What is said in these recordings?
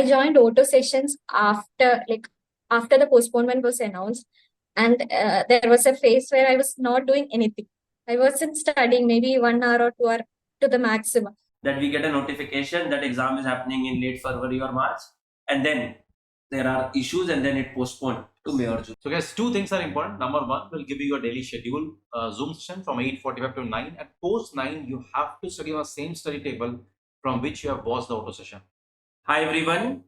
I joined auto sessions after the postponement was announced, and there was a phase where I was not doing anything. I wasn't studying, maybe 1 hour or 2 hour to the maximum. That we get a notification that exam is happening in late February or March, and then there are issues, and then it postponed to May or June. So guys, two things are important. Number one, we'll give you your daily schedule, Zoom session from 8:45 to 9. At post 9, you have to study on the same study table from which you have watched the auto session. Hi everyone.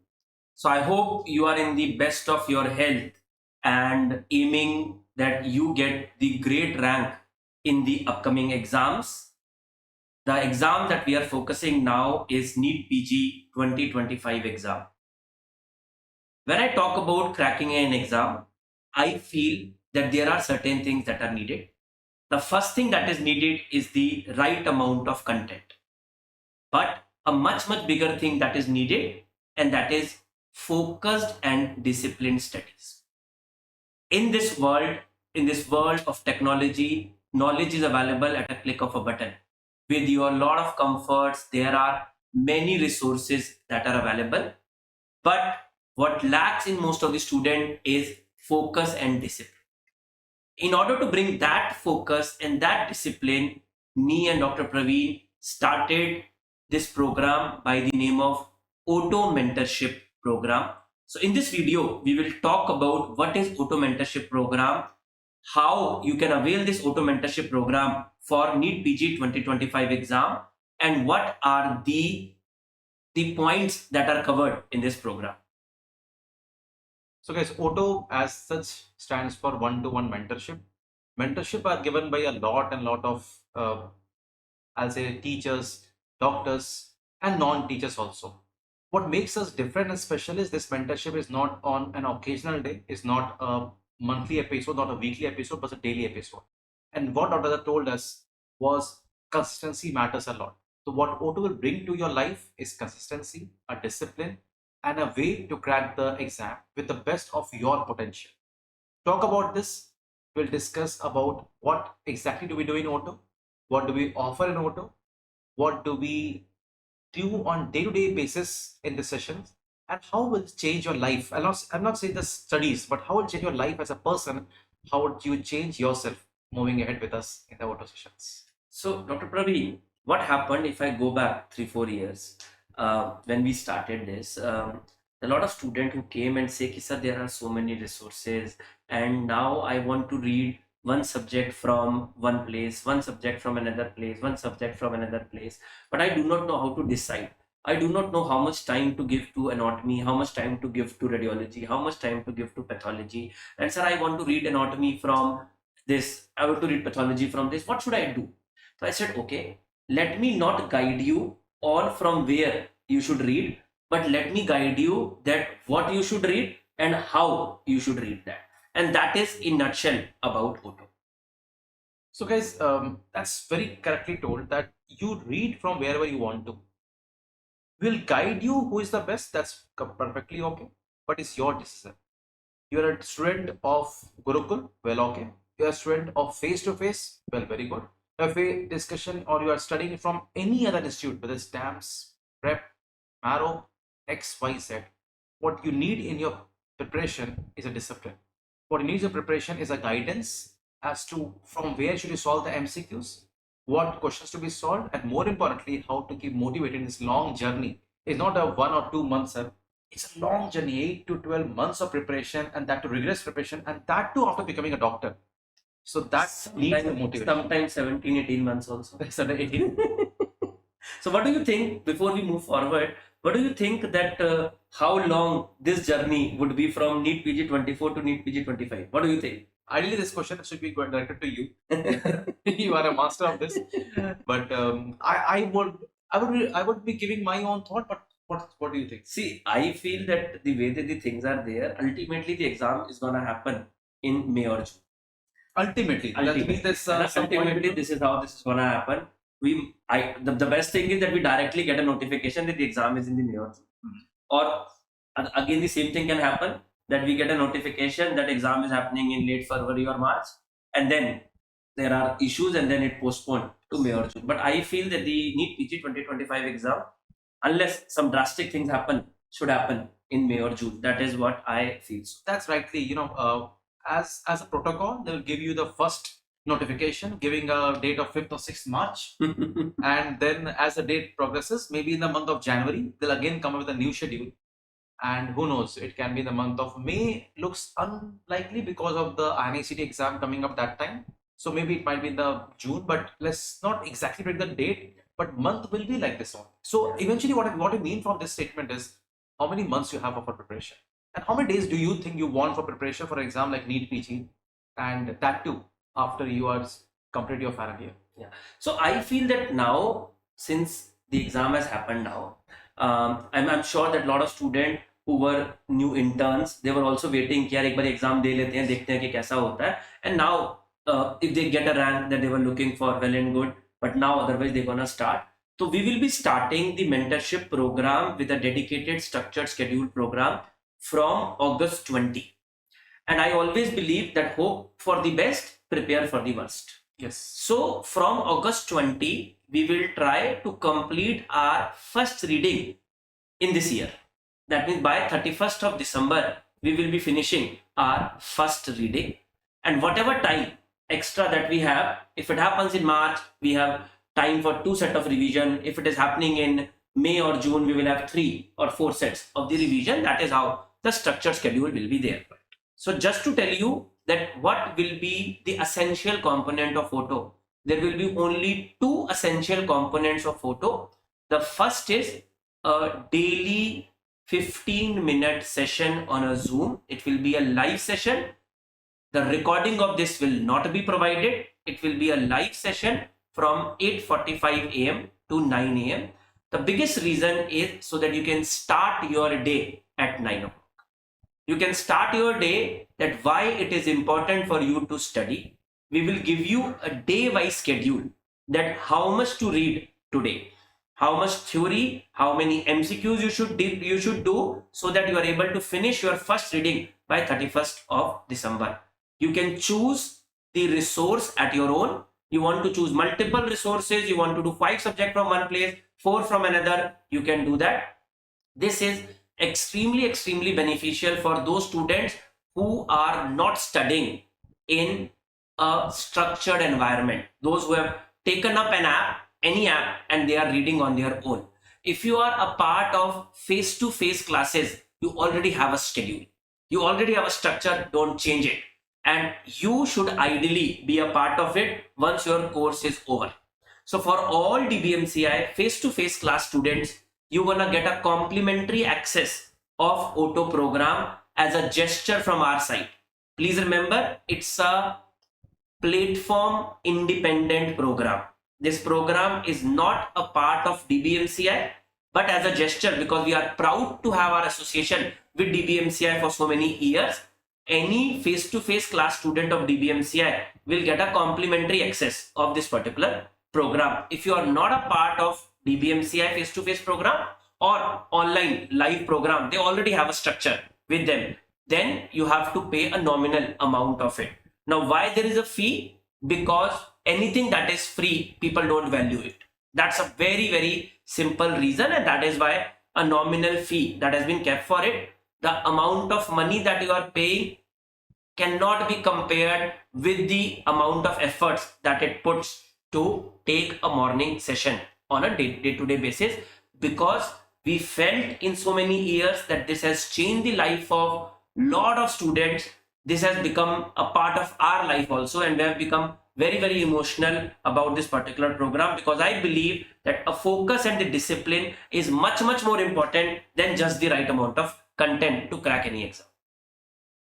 So I hope you are in the best of your health and aiming that you get the great rank in the upcoming exams. The exam that we are focusing now is NEET PG 2025 exam. When I talk about cracking an exam, I feel that there are certain things that are needed. The first thing that is needed is the right amount of content. But a much bigger thing that is needed, and that is focused and disciplined studies. In this world of technology, knowledge is available at a click of a button. With your lot of comforts, there are many resources that are available. But what lacks in most of the student is focus and discipline. In order to bring that focus and that discipline, me and Dr. Praveen started this program by the name of Auto Mentorship program. So in this video, we will talk about what is Auto Mentorship program, how you can avail this Auto Mentorship program for NEET PG 2025 exam, and what are the points that are covered in this program. So guys, Auto as such stands for one-to-one mentorship. Mentorship are given by a lot of I'll say teachers, doctors, and non-teachers also. What makes us different and special is this mentorship is not on an occasional day, is not a monthly episode, not a weekly episode, but a daily episode. And what Dr. Rajat told us was consistency matters a lot. So what Auto will bring to your life is consistency, a discipline, and a way to crack the exam with the best of your potential. Talk about this. We'll discuss about what exactly do we do in Auto, what do we offer in Auto, what do we do on day-to-day basis in the sessions, and how will it change your life. I'm not saying the studies, but how will it change your life as a person. How would you change yourself moving ahead with us in the Auto sessions? So Dr. Praveen, what happened if I go back 3-4 years when we started this? A lot of students who came and say, sir, there are so many resources, and now I want to read one subject from one place, one subject from another place, one subject from another place, but I do not know how to decide. I do not know how much time to give to anatomy, how much time to give to radiology, how much time to give to pathology. And sir, I want to read anatomy from this, I want to read pathology from this. What should I do? So I said, okay, let me not guide you on from where you should read, but let me guide you that what you should read and how you should read that. And that is in nutshell about Auto. So guys, that's very correctly told that you read from wherever you want to. We'll guide you who is the best, that's perfectly okay, but it's your decision. You're a student of Gurukul, well okay. You're a student of face-to-face, well very good. If a discussion or you are studying from any other institute, whether it's stamps, prep, marrow, X, Y, Z, what you need in your preparation is a discipline. What you need in your preparation is a guidance as to from where should you solve the MCQs, what questions to be solved, and more importantly, how to keep motivated in this long journey. It's not a 1 or 2 months, it's a long journey, 8 to 12 months of preparation, and that to rigorous preparation, and that too after becoming a doctor. So that needs the motivation. Sometimes 17-18 months also. 18. So what do you think, before we move forward, what do you think that how long this journey would be from NEET PG 24 to NEET PG 25? What do you think? Ideally, this question should be directed to you. You are a master of this. But I would be giving my own thought. But what do you think? See, I feel that the way that the things are there, ultimately the exam is gonna happen in May or June. Ultimately. This is how this is gonna happen. The best thing is that we directly get a notification that the exam is in the May or June. Or again, the same thing can happen, that we get a notification that exam is happening in late February or March, and then there are issues and then it postponed to May or June. But I feel that the NEET PG 2025 exam, unless some drastic things happen, should happen in May or June. That is what I feel. So. That's rightly, as a protocol, they'll give you the first notification giving a date of 5th or 6th March. And then as the date progresses, maybe in the month of January, they'll again come up with a new schedule. And who knows, it can be the month of May. Looks unlikely because of the INICT exam coming up that time. So maybe it might be in the June, but let's not exactly predict the date, but month will be like this one. So eventually what I mean from this statement is how many months you have for preparation. And how many days do you think you want for preparation for an exam like NEET PG, and that too after you are complete your final year? Yeah. So I feel that now, since the exam has happened now, I'm sure that a lot of students who were new interns, they were also waiting कि यार एक बार exam दे लेते हैं, देखते हैं कि कैसा होता है. And now, if they get a rank that they were looking for, well and good. But now, otherwise, they're gonna start. So we will be starting the mentorship program with a dedicated, structured, scheduled program from August 20. And I always believe that hope for the best, prepare for the worst. Yes. So from August 20, we will try to complete our first reading in this year. That means by 31st of December, we will be finishing our first reading. And whatever time extra that we have, if it happens in March, we have time for 2 sets of revision. If it is happening in May or June, we will have 3 or 4 sets of the revision. That is how the structured schedule will be there. So just to tell you that what will be the essential component of photo, there will be only 2 essential components of photo. The first is a daily 15-minute session on a Zoom. It will be a live session. The recording of this will not be provided. It will be a live session from 8:45 a.m. to 9 a.m. The biggest reason is so that you can start your day at 9 o'clock. You can start your day that why it is important for you to study. We will give you a day-wise schedule that how much to read today, how much theory, how many MCQs you should do so that you are able to finish your first reading by 31st of December. You can choose the resource at your own. You want to choose multiple resources, you want to do 5 subjects from one place, 4 from another, you can do that. This is extremely beneficial for those students who are not studying in a structured environment, those who have taken up any app and they are reading on their own. If you are a part of face-to-face classes, you already have a schedule, you already have a structure, don't change it, and you should ideally be a part of it once your course is over. So for all DBMCI face-to-face class students, you're gonna get a complimentary access of auto program as a gesture from our side. Please remember, it's a platform independent program. This program is not a part of DBMCI, but as a gesture, because we are proud to have our association with DBMCI for so many years, any face-to-face class student of DBMCI will get a complimentary access of this particular program. If you are not a part of DBMCI face-to-face program or online live program, they already have a structure with them, then you have to pay a nominal amount of it. Now, why there is a fee? Because anything that is free, people don't value it. That's a very simple reason, and that is why a nominal fee that has been kept for it. The amount of money that you are paying cannot be compared with the amount of efforts that it puts to take a morning session on a day-to-day basis, because we felt in so many years that this has changed the life of lot of students. This has become a part of our life also, and we have become very emotional about this particular program, because I believe that a focus and the discipline is much more important than just the right amount of content to crack any exam.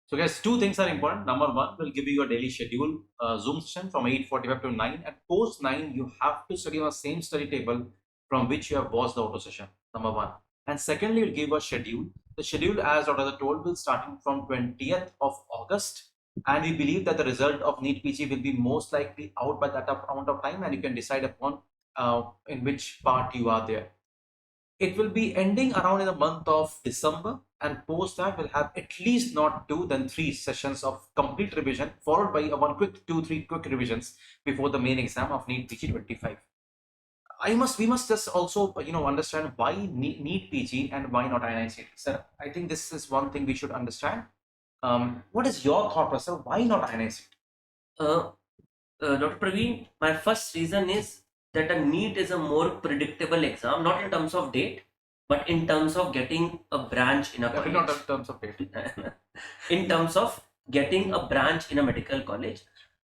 So guys, 2 things are important. Number 1, we'll give you a daily schedule Zoom session from 8:45 to 9. At post 9, you have to study on the same study table from which you have watched the auto session. Number 1. And secondly, we'll give a schedule. The schedule, as Dr. Rajat told, will start from 20th of August. And we believe that the result of NEET PG will be most likely out by that amount of time, and you can decide upon in which part you are there. It will be ending around in the month of December, and post that we'll have at least not 2 then 3 sessions of complete revision, followed by 2-3 quick revisions before the main exam of NEET PG 25. we must just also understand why NEET PG and why not INICT. Sir, I think this is one thing we should understand. What is your thought process? Why not INICT? Dr. Praveen, my first reason is that a NEET is a more predictable exam, not in terms of date, but in terms of getting a branch in a college. Not in terms of date. In terms of getting a branch in a medical college,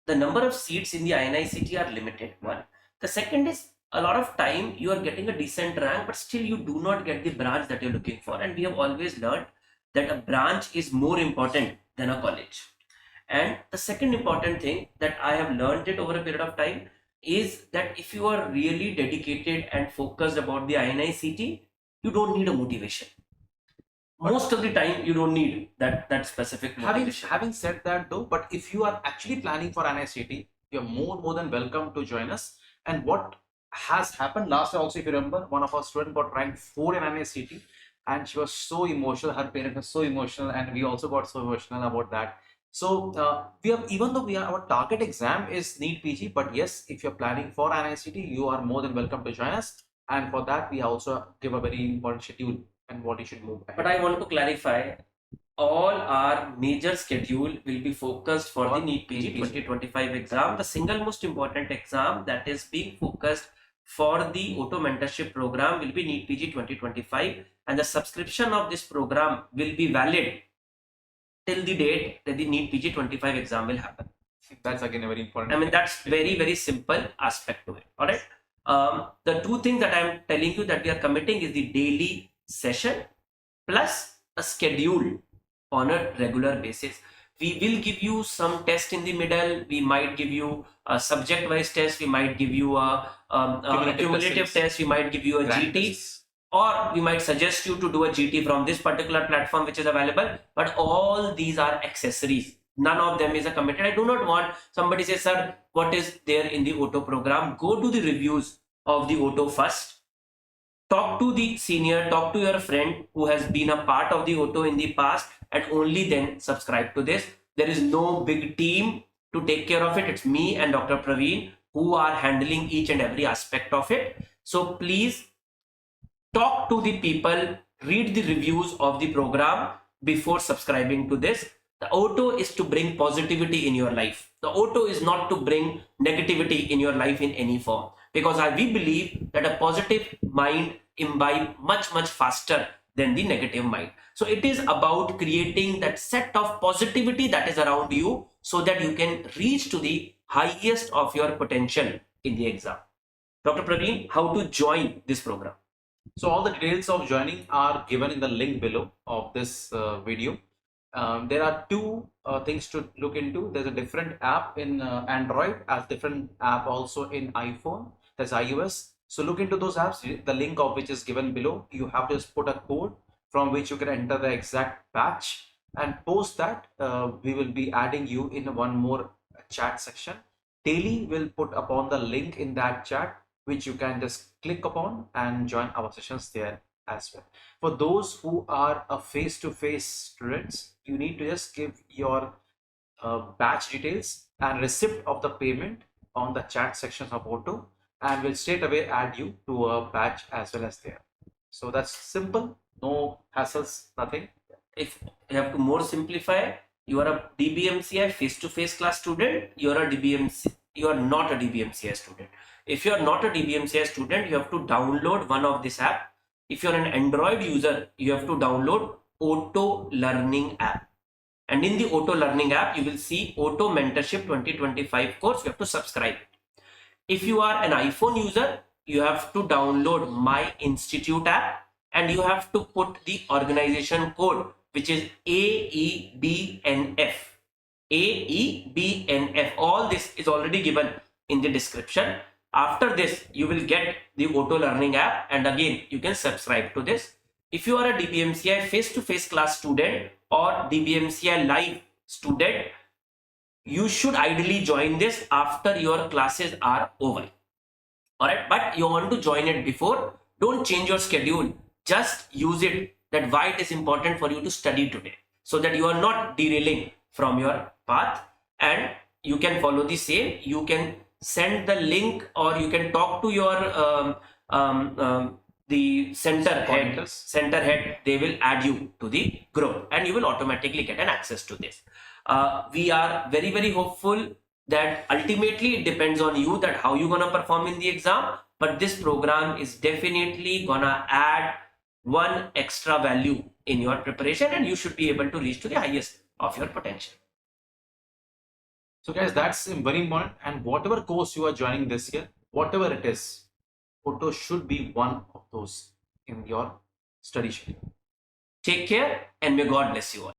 the number of seats in the INICT are limited. One. The second is a lot of time you are getting a decent rank, but still you do not get the branch that you're looking for. And we have always learned that a branch is more important than a college. And the second important thing that I have learned it over a period of time is that if you are really dedicated and focused about the INICT, you don't need a motivation. Most of the time, you don't need that specific motivation. Having said that though, but if you are actually planning for INICT, you're more than welcome to join us. And what has happened last year also, if you remember, one of our students got ranked 4 in INICT, and she was so emotional. Her parents were so emotional, and we also got so emotional about that. So we have, even though our target exam is NEET PG, but yes, if you're planning for INICT, you are more than welcome to join us. And for that, we also give a very important schedule and what you should move ahead. But I want to clarify, all our major schedule will be focused for the NEET PG 2025 exam. The single most important exam that is being focused for the auto mentorship program will be NEET PG 2025, and the subscription of this program will be valid till the date that the NEET PG 25 exam will happen. That's again a very important. I mean, that's very simple aspect to it. All right. The two things that I'm telling you that we are committing is the daily session plus a schedule on a regular basis. We will give you some test in the middle. We might give you a subject-wise test. We might give you a cumulative test. We might give you a GT. Or we might suggest you to do a GT from this particular platform which is available. But all these are accessories. None of them is a committed. I do not want somebody say, sir, what is there in the auto program? Go to the reviews of the auto first. Talk to the senior, talk to your friend who has been a part of the auto in the past, and only then subscribe to this. There is no big team to take care of it. It's me and Dr. Praveen who are handling each and every aspect of it. So please talk to the people, read the reviews of the program before subscribing to this. The auto is to bring positivity in your life. The auto is not to bring negativity in your life in any form. Because we believe that a positive mind imbibe much faster than the negative mind. So it is about creating that set of positivity that is around you so that you can reach to the highest of your potential in the exam. Dr. Praveen, how to join this program? So all the details of joining are given in the link below of this video. There are two things to look into. There's a different app in Android, as different app also in iPhone. There's iOS. So look into those apps, the link of which is given below. You have to just put a code from which you can enter the exact batch, and post that we will be adding you in one more chat section. Daily we'll put upon the link in that chat, which you can just click upon and join our sessions there as well. For those who are a face-to-face students, you need to just give your batch details and receipt of the payment on the chat sections of auto, and we'll straight away add you to a batch as well as there. So that's simple, no hassles, nothing. If you have to more simplify, you are a DBMCI face-to-face class student, you are not a DBMCI student. If you are not a DBMCI student, you have to download one of this app. If you're an Android user, you have to download Auto Learning app. And in the Auto Learning app, you will see Auto Mentorship 2025 course. You have to subscribe. If you are an iPhone user, you have to download My Institute app, and you have to put the organization code, which is AEBNF. AEBNF. All this is already given in the description. After this, you will get the Auto Learning app, and again, you can subscribe to this. If you are a DBMCI face-to-face class student or DBMCI live student, you should ideally join this after your classes are over. All right, but you want to join it before, don't change your schedule. Just use it, that why it is important for you to study today, so that you are not derailing from your path, and you can follow the same. You can send the link, or you can talk to your the center head. They will add you to the group and you will automatically get an access to this. We are very, very hopeful that ultimately it depends on you that how you're gonna perform in the exam, but this program is definitely gonna add one extra value in your preparation, and you should be able to reach to the highest of your potential. So guys, that's very important. And whatever course you are joining this year, whatever it is, auto should be one of those in your study schedule. Take care and may God bless you all.